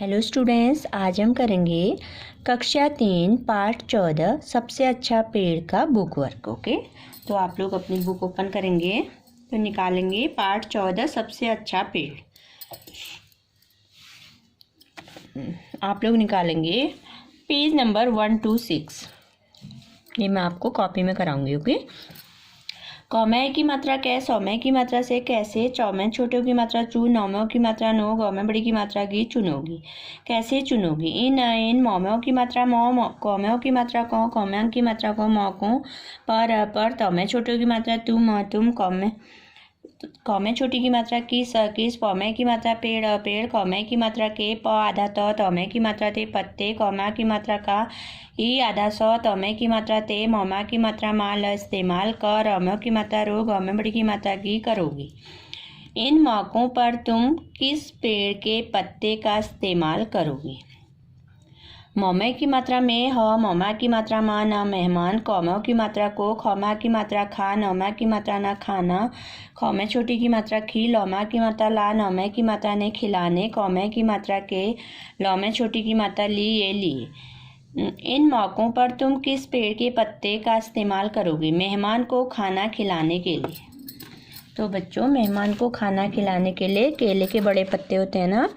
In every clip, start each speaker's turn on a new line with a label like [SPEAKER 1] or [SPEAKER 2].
[SPEAKER 1] Hello students, आज हम करेंगे कक्षा 3 पाठ 14 सबसे अच्छा पेड़ का बुक वर्क। ओके, तो आप लोग अपनी बुक ओपन करेंगे तो निकालेंगे पाठ 14 सबसे अच्छा पेड़। आप लोग निकालेंगे पेज नंबर 126। ये मैं आपको कॉपी में कराऊंगी। ओके, कौमे की मात्रा कै, सौमे की मात्रा से कैसे, चौमे छोटों की मात्रा चू, नौमों की मात्रा नो, गौमे बड़ी की मात्रा गी चुनोगी। कैसे चुनोगी? इन मौमों की मात्रा मौ, कौमों की मात्रा कौ, कौमों की मात्रा को मौ को, पर तौमे छोटों की मात्रा तुम, कौमे छोटी की मात्रा किस, पौमे की मात्रा पेड़, कौमे की मात्रा के, प आधा तौमे की मात्रा ते पत्ते, कौमा की मात्रा का, ई आधा सौ, तौमे की मात्रा ते, मौमा की मात्रा माल इस्तेमाल कर, रौमों की मात्रा रो, गौमे बड़ी की मात्रा की करोगी। इन मौकों पर तुम किस पेड़ के पत्ते का इस्तेमाल करोगी? मौमे की मात्रा में ह, मौमा की मात्रा माँ ना मेहमान, कौमों की मात्रा को, खौमा की मात्रा खा, नौमा की मात्रा ना खाना, खौमे छोटी की मात्रा खी, लौमा की मात्रा ला, नौमे की मात्रा ने खिलाने, कौमे की मात्रा के, लौमे छोटी की मात्रा ली ये लिए। इन मौकों पर तुम किस पेड़ के पत्ते का इस्तेमाल करोगी? मेहमान को खाना खिलाने के लिए। तो बच्चों, मेहमान को खाना खिलाने के लिए केले के बड़े पत्ते होते हैं ना।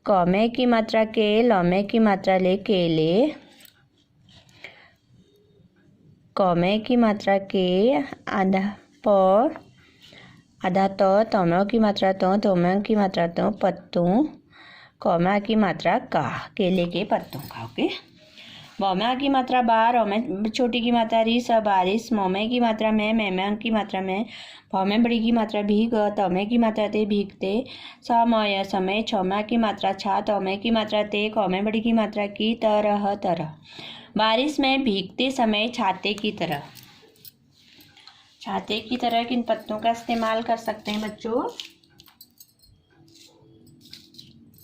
[SPEAKER 1] कौमे की मात्रा के, लौमे की मात्रा ले केले, कौमे की मात्रा के आधा प, आधा तौमों की मात्रा तौमों की मात्रा पत्तों, कौमा की मात्रा का, केले के पत्तों का। ओके, मौमा की मात्रा बार, औमे छोटी की मात्रा रिस, बारिश, मौमे की मात्रा में, मैमा की मात्रा में, भौमे बड़ी की मात्रा भीग, तौमे की मात्रा ते भीगते, समय समय, छौमा की मात्रा छा, तौमे की मात्रा ते, कौमे बड़ी की मात्रा की तरह। बारिश में भीगते समय छाते की तरह। छाते की तरह किन पत्तों का इस्तेमाल कर सकते हैं बच्चों?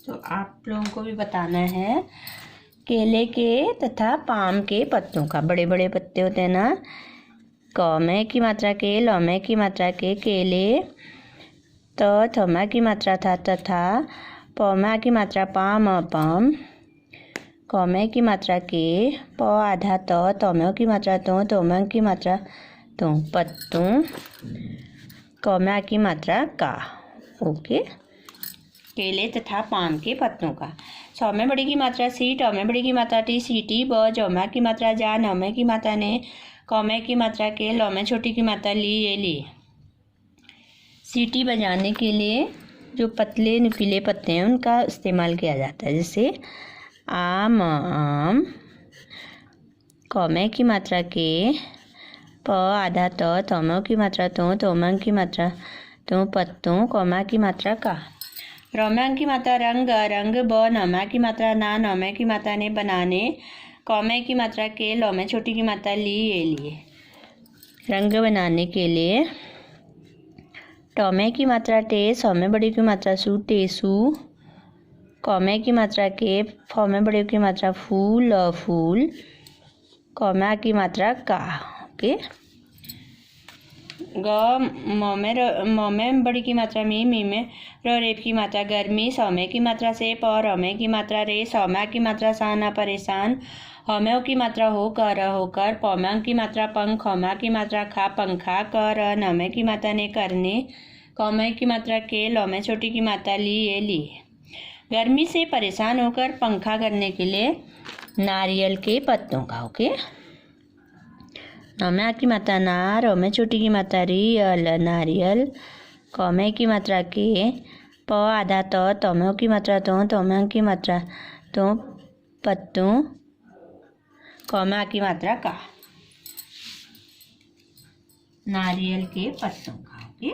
[SPEAKER 1] तो आप लोगों को भी बताना है। केले के तथा पाम के पत्तों का, बड़े बड़े पत्ते होते हैं ना। कौमे की मात्रा के, लौमे की मात्रा के केले, थौमा की मात्रा था तथा, पौमा की मात्रा पाम, कौमे की मात्रा के, प आधा तौमों की मात्रा तौमों की मात्रा पत्तों, कौमा की मात्रा का। ओके, केले तथा पाम के पत्तों का। सौमे बड़ी की मात्रा सी, टौमे बड़ी की मात्रा टी, सीटी, ब, जौमा की मात्रा जा, नौमे की मात्रा ने, कौमे की मात्रा के, लौमे छोटी की मात्रा ली ये लिए। सीटी बजाने के लिए जो पतले नुकीले पत्ते हैं उनका इस्तेमाल किया जाता है, जैसे आम, कौमे की मात्रा के, प आधा तौमों की मात्रा तौमों की मात्रा पत्तों, कौमा की मात्रा का। रौमा की मात्रा रंग, ब, नौमा की मात्रा ना, नौमे की मात्रा ने बनाने, कौमे की मात्रा के, लौमे छोटी की मात्रा ली ये लिए। रंग बनाने के लिए टौमे की मात्रा टे, सौमे बड़ी की मात्रा सू, टेसू, कौमे की मात्रा के, फौमे बड़ी की मात्रा फूल, कौमा की मात्रा का। ओके, मौमे बड़ी की मात्रा में रेप की मात्रा गर्मी, सौमे की मात्रा से, रौमे की मात्रा रे, सौमा की मात्रा साना परेशान, हौमे की मात्रा होकर, पौमा की मात्रा पंख, खौमा की मात्रा खा पंखा कर, नौमे की मात्रा ने करने, कौमे की मात्रा के, लौमे छोटी की मात्रा ली ये लिए। गर्मी से परेशान होकर पंखा करने के लिए नारियल के पत्तों का। ओके, नौमे की मात्रा ना, रौमे छोटी की मात्रा रियल, नारियल, कौमे की मात्रा के, प आधा तौमों की मात्रा तौमों की मात्रा पत्तों, कौमा की मात्रा का, नारियल के पत्तों का। ओके,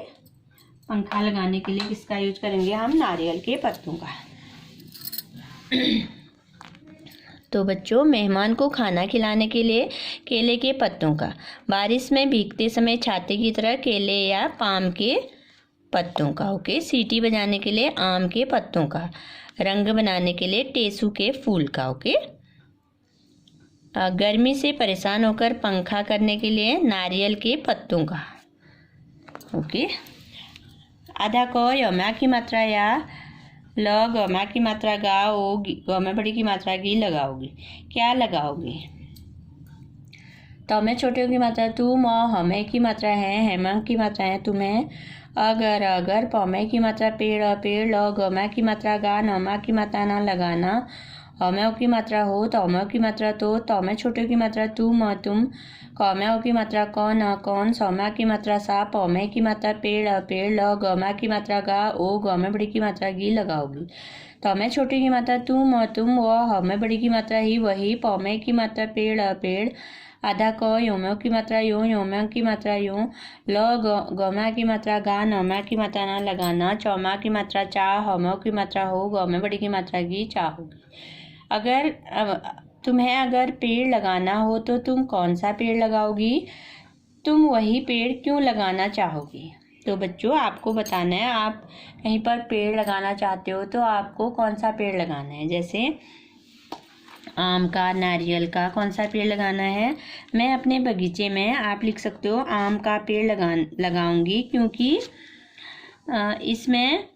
[SPEAKER 1] पंखा लगाने के लिए किसका यूज करेंगे हम? नारियल के पत्तों का। तो बच्चों, मेहमान को खाना खिलाने के लिए केले के पत्तों का। बारिश में भीगते समय छाते की तरह केले या पाम के पत्तों का। ओके, सीटी बजाने के लिए आम के पत्तों का। रंग बनाने के लिए टेसू के फूल का। ओके, गर्मी से परेशान होकर पंखा करने के लिए नारियल के पत्तों का। ओके, आधा को यौमा की मात्रा या ल गमा की मात्रा गा ओ गमे बड़ी की मात्रा गी लगाओगी। क्या लगाओगी? तमे छोटे की मात्रा तुम, हमें की मात्रा है, हेमा की मात्रा है तुम्हें, अगर अगर, पौमे की मात्रा पेड़ पेड़, ल गमा की मात्रा गा, नमा की मात्रा ना लगाना, हमें की मात्रा हो, तौमे की मात्रा तो, तौमे छोटे की मात्रा तुम, कौमे की मात्रा कौन कौन, सौमा की मात्रा सा, पौमे की मात्रा पेड़ पेड़, ल गमा की मात्रा गा ओ गमे बड़ी की मात्रा गी लगाओगी। तौमे छोटे की मात्रा तुम, व हमें बड़ी की मात्रा ही वही, पौमे की मात्रा पेड़ पेड़, आधा क, योम्यों की मात्रा यूं, योम्यों की मात्रा यूं, ल गमा की मात्रा गा, नमा की मात्रा ना लगाना, चौमा की मात्रा चा, हमें की मात्रा हो, गमे बड़ी की मात्रा गी चाहोगी। अगर तुम्हें अगर पेड़ लगाना हो तो तुम कौन सा पेड़ लगाओगी? तुम वही पेड़ क्यों लगाना चाहोगी? तो बच्चों आपको बताना है, आप कहीं पर पेड़ लगाना चाहते हो तो आपको कौन सा पेड़ लगाना है। जैसे आम का, नारियल का, कौन सा पेड़ लगाना है। मैं अपने बगीचे में, आप लिख सकते हो, आम का पेड़ लगाऊंगी क्योंकि इसमें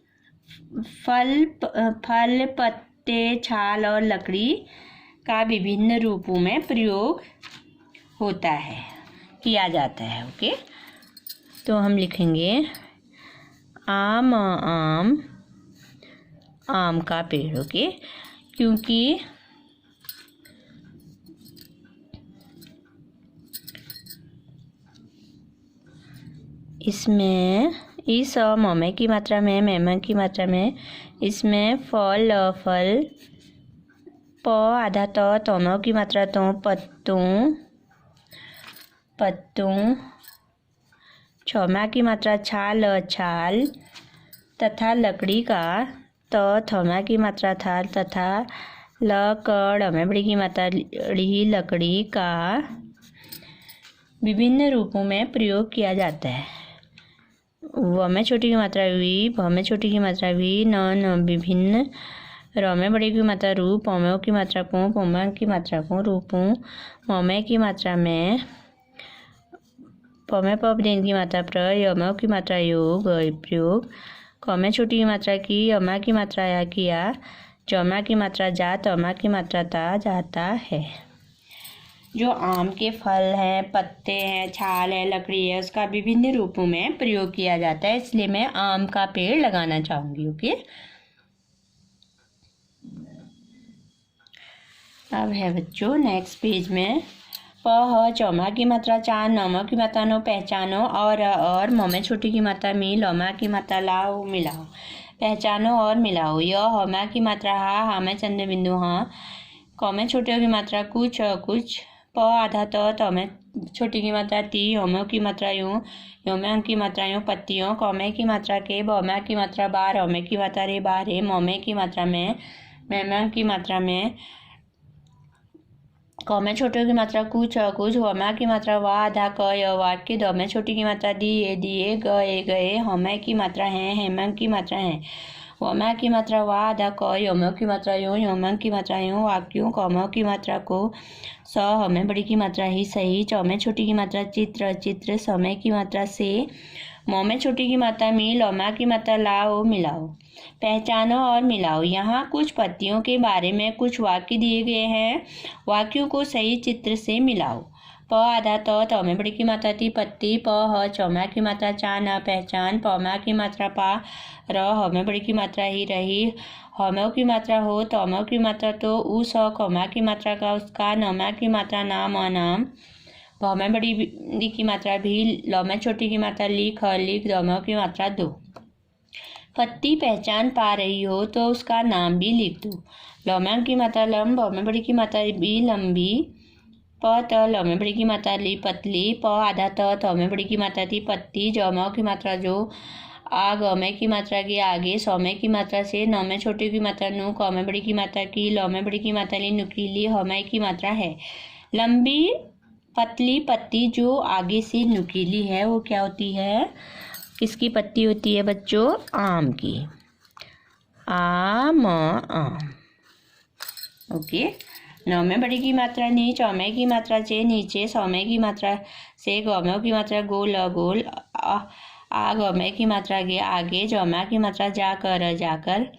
[SPEAKER 1] फल पत्ते, छाल और लकड़ी का विभिन्न रूपों में प्रयोग होता है, किया जाता है। ओके, तो हम लिखेंगे आम आम आम का पेड़। ओके, क्योंकि इसमें इस ममे की मात्रा में, मेमा की मात्रा में, इसमें फल प आधा तोमों की मात्रा तो, पत्तों, छौमा की मात्रा छाल तथा लकड़ी का, थौमा की मात्रा थाल तथा लकड़, हमें बड़ी की मात्रा लकड़ी का विभिन्न रूपों में प्रयोग किया जाता है। व में छोटी की मात्रा वी, भ में छोटी की मात्रा वी, न विभिन्न, र में बड़ी की मात्रा रूप, पौमे की मात्रा पो, पौमा की मात्रा को, रूपों, ममे की मात्रा में, पौमे पदेन की मात्रा प्र, यम की मात्रा योग प्रयोग, कौमे छोटी की मात्रा की, यमा की मात्रा या किया, जमा की मात्रा जा, तमा की मात्रा ता जाता है। जो आम के फल हैं, पत्ते हैं, छाल है, लकड़ी है, उसका विभिन्न रूपों में प्रयोग किया जाता है, इसलिए मैं आम का पेड़ लगाना चाहूँगी। ओके, अब है बच्चों नेक्स्ट पेज में प चौमा की मात्रा चार, नौमा की मात्रा नो पहचानो, और ममे छोटी की मात्रा मी, लौमा की मात्रा लाओ मिलाओ, पहचानो और मिलाओ। य हमा की मात्रा हा में चंद्र बिंदु हाँ, कौमे छोटे की मात्रा कुछ, प आधा तौमे छोटी की मात्रा ती, योमों की मात्रा यूं, योम्यों की मात्रा यूं, पत्तियों, कौमे की मात्रा के, बौमा की मात्रा बार, हौमे की मात्रा रे बारे, मौमे की मात्रा में, मेमों की मात्रा में, कौमे छोटे की मात्रा कुछ, होमा की मात्रा वा, आधा क, वाक्य, दौमे छोटी की मात्रा दिए गए, हौमे की मात्रा है, हेमा की मात्रा है, वमा की मात्रा वा, आधा क, योमों की मात्रा यूं, योमा की मात्रा यूं, वाक्यों, कौमों की मात्रा को, स, हमें बड़ी की मात्रा ही सही, चौमे छोटी की मात्रा चित्र, समय की मात्रा से, मौमे छोटी की मात्रा मी, लौमा की मात्रा लाओ मिलाओ, पहचानो और मिलाओ। यहाँ कुछ पत्तियों के बारे में कुछ वाक्य दिए गए हैं, वाक्यों को सही चित्र से मिलाओ। प आधा तौमे बड़ी की मात्रा ती, पत्ती, प ह, चौमा की मात्रा चा, न पहचान, पौमा की मात्रा पा, र, हमें बड़ी की मात्रा ही रही, हमें की मात्रा हो, तौमों की मात्रा तो, उ, स, कौमा की मात्रा का उसका, नमा की मात्रा नाम अनाम, भौमे बड़ी की मात्रा भी, लौमे छोटी की मात्रा लिख, दौमों की मात्रा दो। पत्ती पहचान पा रही हो तो उसका नाम भी लिख दो। लौमे की मात्रा लंब, भौमे बड़ी की मात्रा भी लंबी, प त, लौमे बड़ी की मात्रा ली पतली, प आधा तौमे बड़ी की मात्रा थी पत्ती, जौमों की मात्रा जो, आ, गौमे की मात्रा के आगे, सौमे की मात्रा से, नौमे छोटी की मात्रा नु, कौमे बड़ी की मात्रा की, लौमे बड़ी की मात्रा ली नुकीली, हौमे की मात्रा है। लंबी पतली पत्ती जो आगे से नुकीली है वो क्या होती है? किसकी पत्ती होती है बच्चों? आम की। आम। ओके, नौमे बड़ी की मात्रा नी, चौमे की मात्रा चे नीचे, सौमे की मात्रा से, गौमे की मात्रा गोल, आ, गौमे की मात्रा गे आगे, जौमा की मात्रा जाकर,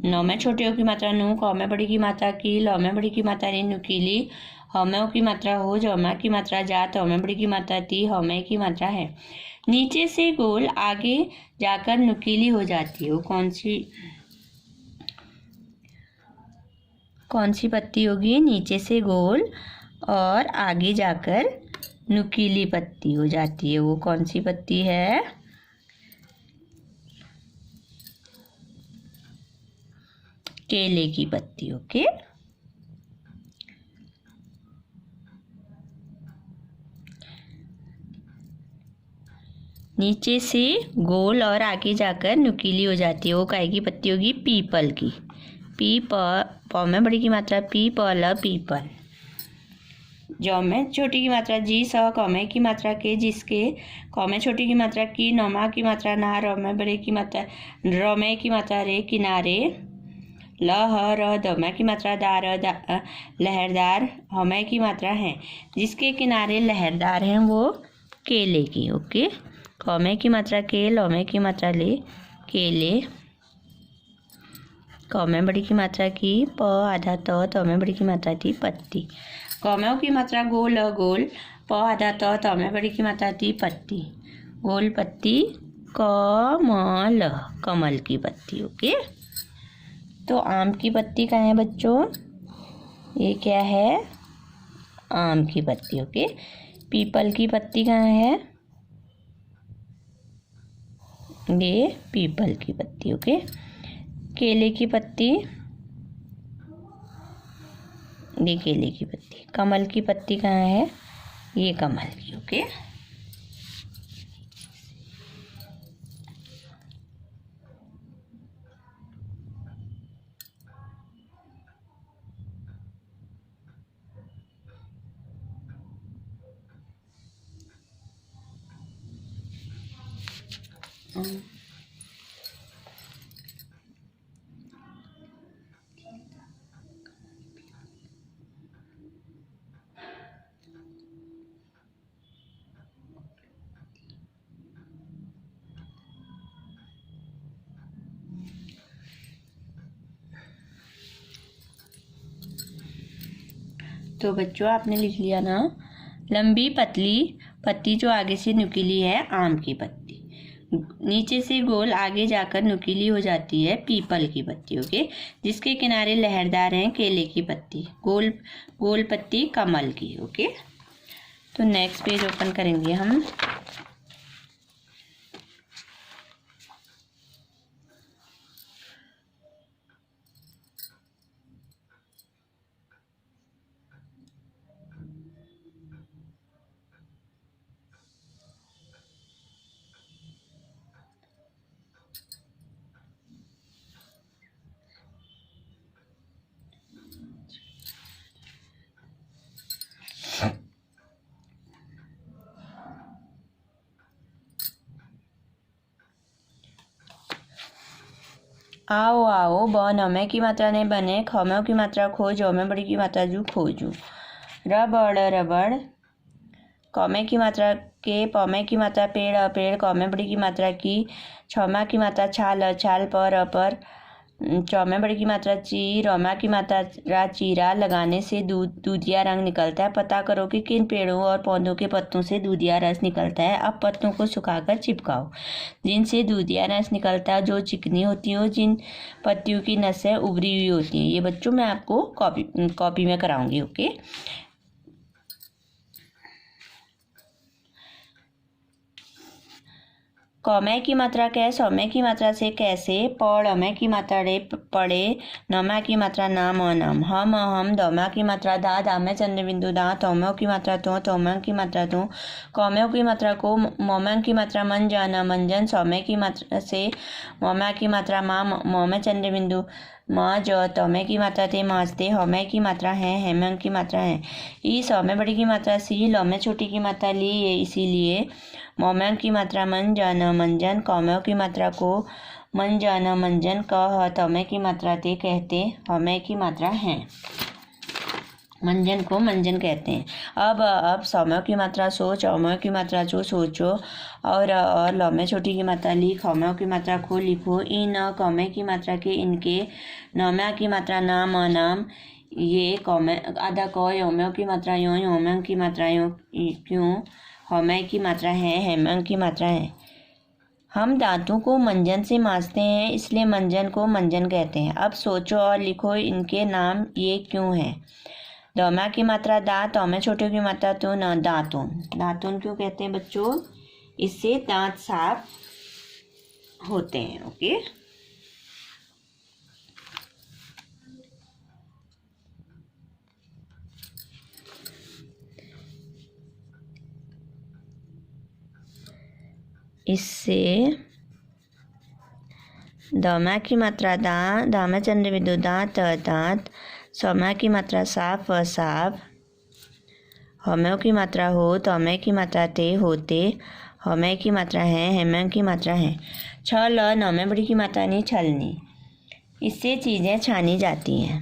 [SPEAKER 1] नौ में छोटे ओ की मात्रा नु, कौ में बड़ी की मात्रा की, लौ में बड़ी की मात्रा री, नुकीली, हौ में ओ की मात्रा हो, जौ में की मात्रा जा, तौ में बड़ी की मात्रा ती, हौ में की मात्रा है। नीचे से गोल आगे जाकर नुकीली हो जाती है, वो कौन सी पत्ती होगी? नीचे से गोल और आगे जाकर नुकीली पत्ती हो जाती है, वो कौन सी पत्ती है? केले की पत्ती। ओके, नीचे से गोल और आगे जाकर नुकीली हो जाती है, वो काय की पत्ती होगी? पीपल की। प में बड़ी की मात्रा पी, प पीपल। जौ में छोटी की मात्रा जी, स, क में की मात्रा के, जिसके, क में छोटी की मात्रा की, नौ में की मात्रा ना, र में बड़ी की मात्रा, र में की मात्रा रे, किनारे, ल, ह, र, द में की मात्रा दार, लहरदार, ह में की मात्रा है, जिसके किनारे लहरदार हैं, वो केले की। ओके, क में की मात्रा के, लौ में की मात्रा ले, केले, क में बड़ी की मात्रा की, प आधा त में बड़ी की मात्रा थी, पत्ती। क में की मात्रा गोल, गोल, प आधा त में बड़ी की मात्रा थी, पत्ती, गोल पत्ती, कमल, कमल की पत्ती। ओके, तो आम की पत्ती कहाँ है बच्चों? ये क्या है? आम की पत्ती। ओके, पीपल की पत्ती कहाँ है? ये पीपल की पत्ती। ओके, केले की पत्ती, ये केले की पत्ती। कमल की पत्ती कहाँ है? ये कमल की। ओके, तो बच्चों आपने लिख लिया ना, लंबी पतली पत्ती जो आगे से नुकीली है, आम की पत्ती, नीचे से गोल आगे जाकर नुकीली हो जाती है, पीपल की पत्ती। ओके, जिसके किनारे लहरदार हैं, केले की पत्ती, गोल गोल पत्ती, कमल की। ओके, तो नेक्स्ट पेज ओपन करेंगे हम। आओ आओ, ब नौमे की मात्रा ने बने, खौमे की मात्रा खो, जौ में बड़ी की मात्रा जू, खोजू। रबड़ रबड़, कौमे की मात्रा के, पौमे की मात्रा पेड़, पेड़, कौमे बड़ी की मात्रा की, छौमा की मात्रा छाल, छाल, पर, चौमे बड़ी की मात्रा ची, रौमा की मात्रा चीरा, लगाने से दूधिया रंग निकलता है। पता करो कि किन पेड़ों और पौधों के पत्तों से दूधिया रस निकलता है। अब पत्तों को सुखाकर चिपकाओ, जिनसे दूधिया रस निकलता है, जो चिकनी होती हो, जिन पत्तियों की नसें उभरी हुई होती हैं। ये बच्चों मैं आपको कॉपी में कराऊंगी। ओके, कौमे की मात्रा कै, सौमे की मात्रा से कैसे, पौड़मे की मात्रा रे, पड़े, नौमा की मात्रा नाम, अनाम, हम, दौमा की मात्रा दा, दामे चंद्र बिंदु दा, तौमों की मात्रा तो, तौमा की मात्रा तो, कौमे की मात्रा को, मोमा की मात्रा मन, जाना, मंजन, सौमे की मात्रा से, मोमा की मात्रा माँ, मोमे चंद्र बिंदु माँ, जो, तौमे की मात्रा ते, माँचते, हौमे की मात्रा है, हेमंग की मात्रा है, ई, सौमे बड़ी की मात्रा सी, लौमे छोटी की मात्रा ली, ये इसीलिए, मोमैंग की मात्रा मन, जाना, मंजन, कौमे की मात्रा को, मन, जाना, मंजन, कह, तौमे की मात्रा ते, कहते, हौमे की मात्रा है। मंजन को मंजन कहते हैं। अब सौम्यों की मात्रा सो, चौम्यों की मात्रा चो, सोचो, और लौ में छोटी की मात्रा ली, खौम्यों की मात्रा खो, लिखो। इन कौमे की मात्रा के, इनके। नौम्या की मात्रा नाम, अनाम, ये कौमे। आधा कौ, यौम्यों की मात्रा यों, यौम्यों की मात्रा यों, क्यों। हौम्य की मात्रा है, हेम्यों की मात्रा है। हम दांतों को मंजन से मांजते हैं, इसलिए मंजन को मंजन कहते हैं। अब सोचो और लिखो, इनके नाम ये क्यों हैं। दौम्या की मात्रा दा, तौम्या छोटे की मात्रा तो, न दातुन। दातुन क्यों कहते हैं बच्चों, इससे दांत साफ होते हैं। ओके, इससे दौम्या की मात्रा दा, दामा चंद्र बिंदु दांत, दांत। सौम्या की मात्रा साफ, साफ। हौम्यों की मात्रा हो, तौम्या की मात्रा ते, होते। हौम्य की मात्रा है, हेम्यों की मात्रा है। छल, नौम्या बड़ी की मात्रा नहीं, छलनी, इससे चीज़ें छानी जाती हैं।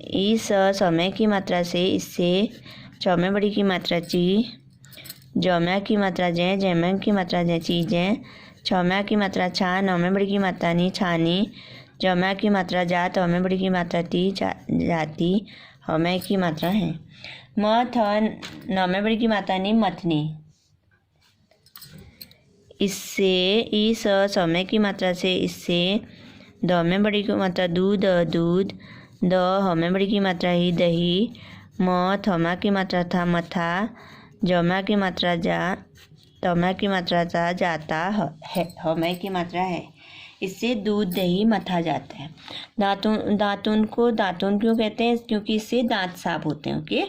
[SPEAKER 1] इस सौम्य की मात्रा से, इससे। चौम्या बड़ी की मात्रा ची, जौम्या की मात्रा जय, जैम्या की मात्रा जय, चीजें। छौम्या की मात्रा छा, नौम्या बड़ी की मात्रा नी, छानी। जौम्या की मात्रा जा, तौम्या बड़ी की मात्रा ती, जाती। हौम्या की मात्रा है। मथ, नौम्या बड़ी की मात्रा नी, मथनी, इससे। इस सौम्य की मात्रा से, इससे। दौम्या बड़ी की मात्रा दूध, दूध। द, हौम्या बड़ी की मात्रा ही, दही। म, थौम्या की मात्रा था, मथा। जौम्या की मात्रा जा, तौम्या की मात्रा जा, जाता है। हौम्या की मात्रा है, इससे दूध दही मथा जाता है। दातुन को दातुन क्यों कहते हैं, क्योंकि इससे दांत साफ होते हैं। ओके,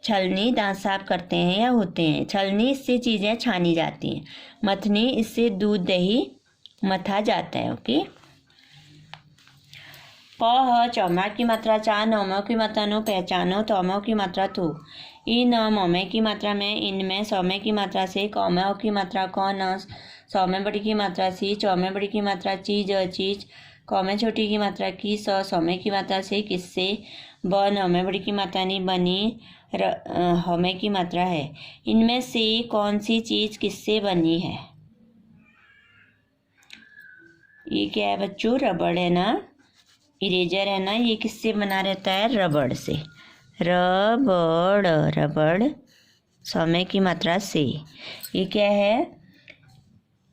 [SPEAKER 1] छलनी दांत साफ करते हैं या होते हैं। छलनी, इससे चीज़ें छानी जाती हैं। मथनी, इससे दूध दही मथा जाता है। ओके, प, चौम्या की मात्रा चा, नौम्यों की मात्रा नो, पहचानो। तौम्यों की मात्रा तो। इन, मौम्य की मात्रा में, इनमें। सौम्य की मात्रा से, कौम्यों की मात्रा कौन, सौम्य बड़ी की मात्रा सी, चौम्य बड़ी की मात्रा चीज, चीज। कौम्य छोटी की मात्रा की, सौम्य की मात्रा से, किससे। ब, नौम्य बड़ी की मात्रा नहीं, बनी। हौम्य की मात्रा है। इनमें से कौन सी चीज किससे बनी है। ये क्या है बच्चों, रबड़ है ना, इरेजर है ना, ये किससे बना रहता है, रबड़ से। रबड़, रबड़, सौम्य की मात्रा से। ये क्या है,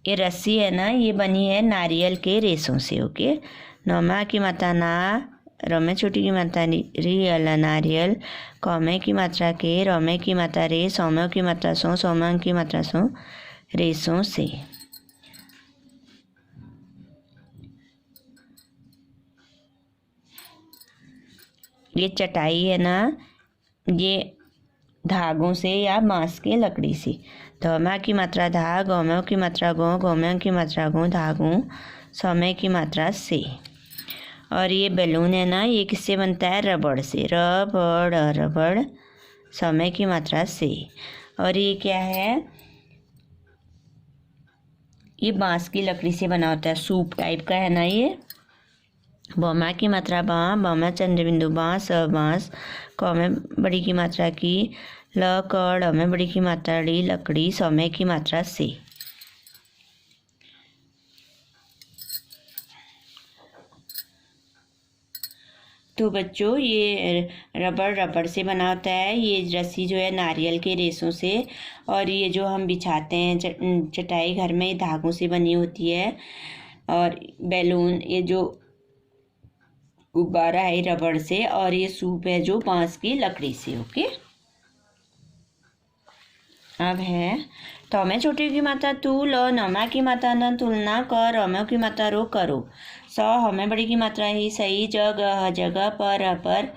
[SPEAKER 1] ये रस्सी है ना, ये बनी है नारियल के रेशों से। ओके, नौम्या की मात्रा ना, रौम्य छोटी की मात्रा रियल, नारियल। कौम्य की मात्रा के, रौम्य की मात्रा रे, सौम्यों की मात्रा सो, सौम्यों की मात्रा सो, रेशों से। ये चटाई है ना, ये धागों से या बांस के लकड़ी से। धौम्या की मात्रा धा, गौम्यों की मात्रा गौ, गौम्यों की मात्रा गौ, धागों। सौम्य की मात्रा से। और ये बैलून है ना, ये किससे बनता है, रबड़ से। रबड़, रबड़, सौम्य की मात्रा से। और ये क्या है, ये बांस की लकड़ी से बना होता है, सूप टाइप का है ना ये। बौम्या की मात्रा बाँ, बौम्या चंद्र बिंदु बाँ, स, बाँस। कौम्य बड़ी की मात्रा की, ल, कड़। हौम्य बड़ी की मात्रा ड़ी, लकड़ी। सौम्य की मात्रा से। तो बच्चों, ये रबड़ से बना होता है। ये रस्सी जो है नारियल के रेशों से, और ये जो हम बिछाते हैं चटाई घर में, धागों से बनी होती है। और बैलून, ये जो गुब्बारा है रबड़ से, और ये सूप है जो बांस की लकड़ी से। ओके, अब है तौम्या छोटी की मात्रा तू, ल, नौम्या की मात्रा न, तुलना कर। रौम्यों की मात्रा रो, करो। सौ, हौम्या बड़ी की मात्रा ही, सही। जगह, जगह पर,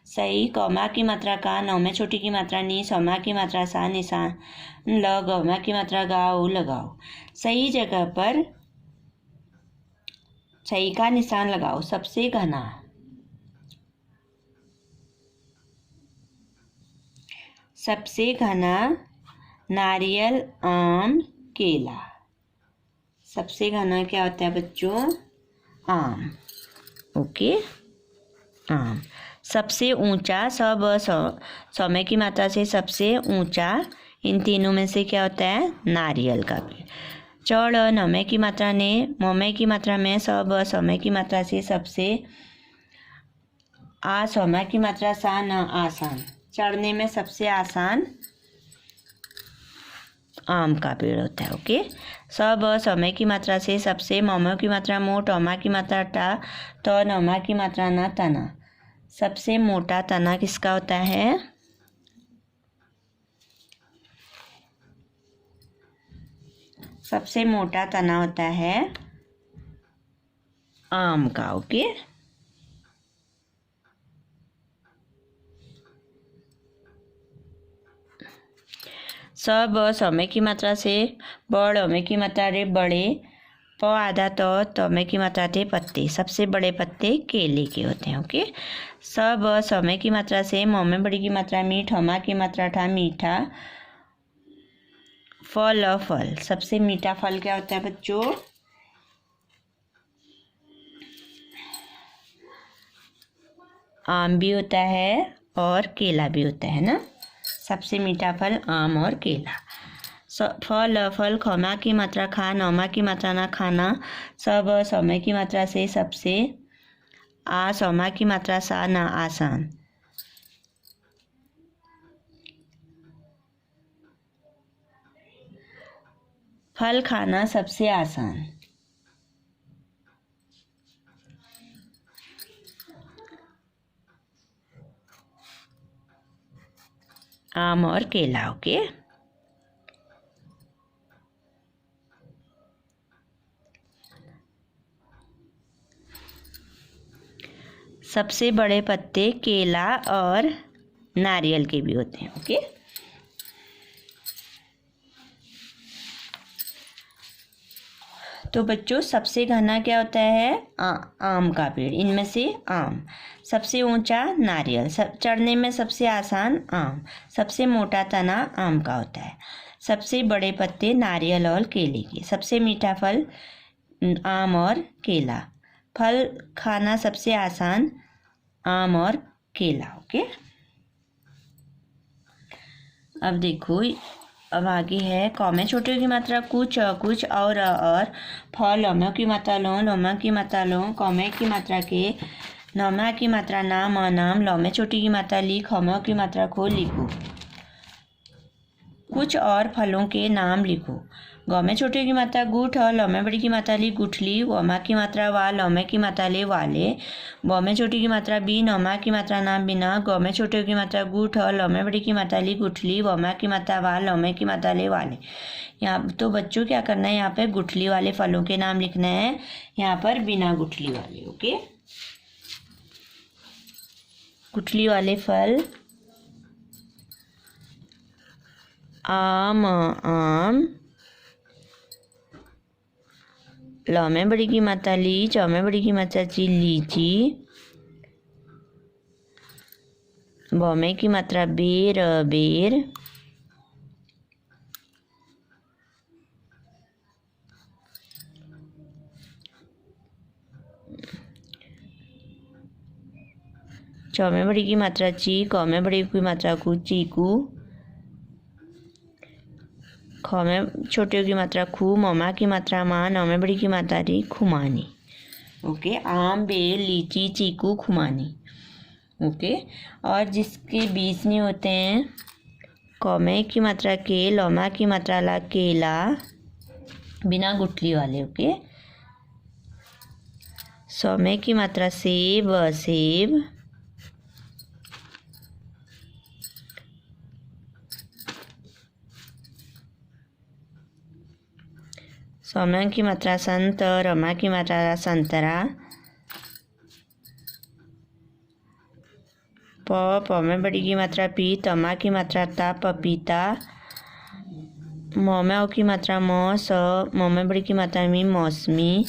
[SPEAKER 1] सही। कौम्या की मात्रा का, नौम्या छोटी की मात्रा नी, सौम्या की मात्रा सा, निशान। ल, गौम्या की मात्रा गाओ, लगाओ। सही जगह पर सही का निशान लगाओ। सबसे घना, सबसे घना नारियल, आम, केला। सबसे घना क्या होता है बच्चों, आम। ओके, आम। सबसे ऊंचा, स ब सौम्य की मात्रा से सबसे ऊंचा, इन तीनों में से क्या होता है? नारियल का पेड़। चौड़ नौम्य की मात्रा ने मौम्य की मात्रा में, स ब सौम्य की मात्रा से सबसे, आ सौम्य की मात्रा सा न आसान, चढ़ने में सबसे आसान आम का पेड़ होता है। ओके। स ब सौम्य की मात्रा से सबसे, मौम्य की मात्रा मो, टौमा की मात्रा टा, तो नौमा की मात्रा न तना, सबसे मोटा तना किसका होता है? सबसे मोटा तना होता है आम का। ओके। स ब सौम्य की मात्रा से, बड़ औम्य की मात्रा रे बड़े, प आधा तो तौम्य की मात्रा थे पत्ते, सबसे बड़े पत्ते केले के होते हैं। ओके। स ब सौम्य की मात्रा से, मौम्य बड़ी की मात्रा मीठ, हमा की मात्रा ठा मीठा, फल फल, सबसे मीठा फल क्या होता है बच्चों? आम भी होता है और केला भी होता है ना। सबसे मीठा फल आम और केला। फल फल, खौमा की मात्रा खा, नौमा की मात्रा ना खाना, सब सौम्य की मात्रा से सबसे, आ सौमा की मात्रा सा ना आसान, फल खाना सबसे आसान, आम और केला। ओके। सबसे बड़े पत्ते केला और नारियल के भी होते हैं। ओके। तो बच्चों सबसे घना क्या होता है? आम का पेड़। इनमें से आम। सबसे ऊंचा नारियल, चढ़ने में सबसे आसान आम, सबसे मोटा तना आम का होता है, सबसे बड़े पत्ते नारियल और केले के, सबसे मीठा फल आम और केला, फल खाना सबसे आसान आम और केला। ओके। अब देखो, अब आगे है क में छोटे की मात्रा कुछ, कुछ और, फल लौम्य की मात्रा लो, लौम्य की मात्रा लो, कौम्य की मात्रा के, नौम्य की मात्रा नाम, अनाम, लौम्य छोटी की मात्रा लिख, खौम्य की मात्रा खो लिखो। कुछ और फलों के नाम लिखो। गौम्य छोटे की मात्रा गुठ और लौम्य बड़ी की मात्रा ली गुठली, वौम्य की मात्रा वा, लौम्य की मात्रा ले वाले, बौम्य छोटी की मात्रा बी, नौम्य की मात्रा नाम बिना, गौम्य छोटे की मात्रा गुठ और लौम्य बड़ी की मात्रा ली गुठली, वौम्य की मात्रा वा, लौम्य की मात्रा ले वाले। यहाँ तो बच्चों क्या करना है? यहाँ पे गुठली वाले फलों के नाम लिखना है, यहाँ पर बिना गुठली वाले। ओके। गुठली वाले फल आम, आम, लौम्य बड़ी की मात्रा ली, चौम्य बड़ी की मात्रा ची लीची, बौम्य की मात्रा बेर, बेर, चौम्य बड़ी की मात्रा ची, कौम्य बड़ी की मात्रा कु चीकू, खौम्य छोटे की मात्रा खू, मौमा की मात्रा माँ, नौम्य बड़ी की मात्रा री खुमानी। ओके। आम, बेर, लीची, चीकू, खुमानी। ओके। और जिसके बीच में होते हैं कौम्य की मात्रा के, लौमा की मात्रा ला केला, बिना गुठली वाले। ओके। सौम्य की मात्रा सेब, सेब, सौम्य की मात्रा संत, रमा की मात्रा संतरा, पौम्य बड़ी की मात्रा पी, तमा की मात्रा ता पपीता, मौम्य की मात्रा मौस, मौम्य बड़ी की मात्रा मी मौसमी,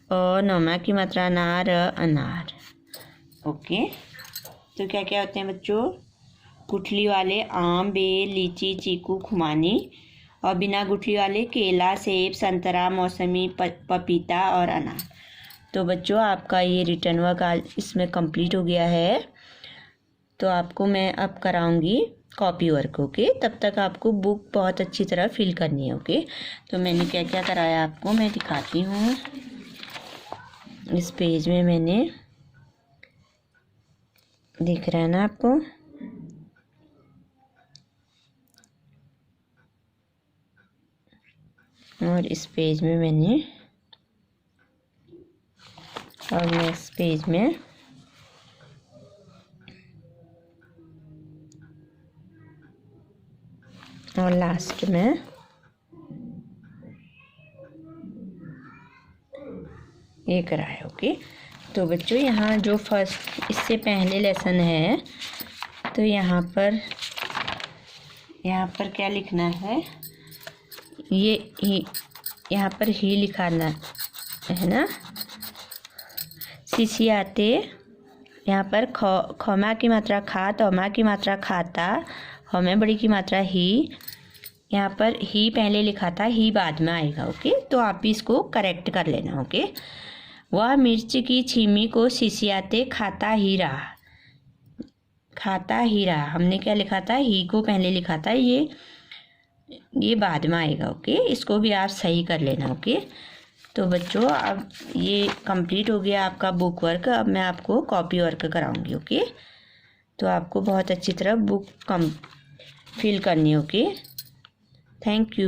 [SPEAKER 1] और नौम्य की मात्रा नार, अनार। ओके। तो क्या क्या होते हैं बच्चों? गुठली वाले आम, बेर, लीची, चीकू, खुमानी, और बिना गुठली वाले केला, सेब, संतरा, मौसमी, पपीता और अनार। तो बच्चों आपका ये रिटर्न वर्क आज इसमें कंप्लीट हो गया है। तो आपको मैं अब कराऊंगी कॉपी वर्क। ओके, तब तक आपको बुक बहुत अच्छी तरह फिल करनी है। ओके, तो मैंने क्या क्या कराया आपको मैं दिखाती हूँ। इस पेज में मैंने, दिख रहा है ना आपको, और इस पेज में मैंने, और नेक्स्ट पेज में, और लास्ट में ये करा है। ओके, तो बच्चों यहाँ जो फर्स्ट इससे पहले लेसन है, तो यहाँ पर क्या लिखना है, ये ही यहाँ पर ही लिखाना है ना। सिसियाते, यहाँ पर खौमा की मात्रा खा, तौमा की मात्रा खाता, हौमे बड़ी की मात्रा ही। यहाँ पर ही पहले लिखा था, ही बाद में आएगा। ओके, तो आप भी इसको करेक्ट कर लेना। ओके, वह मिर्च की छीमी को सिसियाते खाता ही रहा। खाता ही रहा, हमने क्या लिखा था, ही को पहले लिखा था, ये बाद में आएगा। ओके, इसको भी आप सही कर लेना। ओके, तो बच्चों अब ये कंप्लीट हो गया आपका बुक वर्क। अब मैं आपको कॉपी वर्क कराऊंगी। ओके, तो आपको बहुत अच्छी तरह बुक फिल करनी है। Okay, thank you.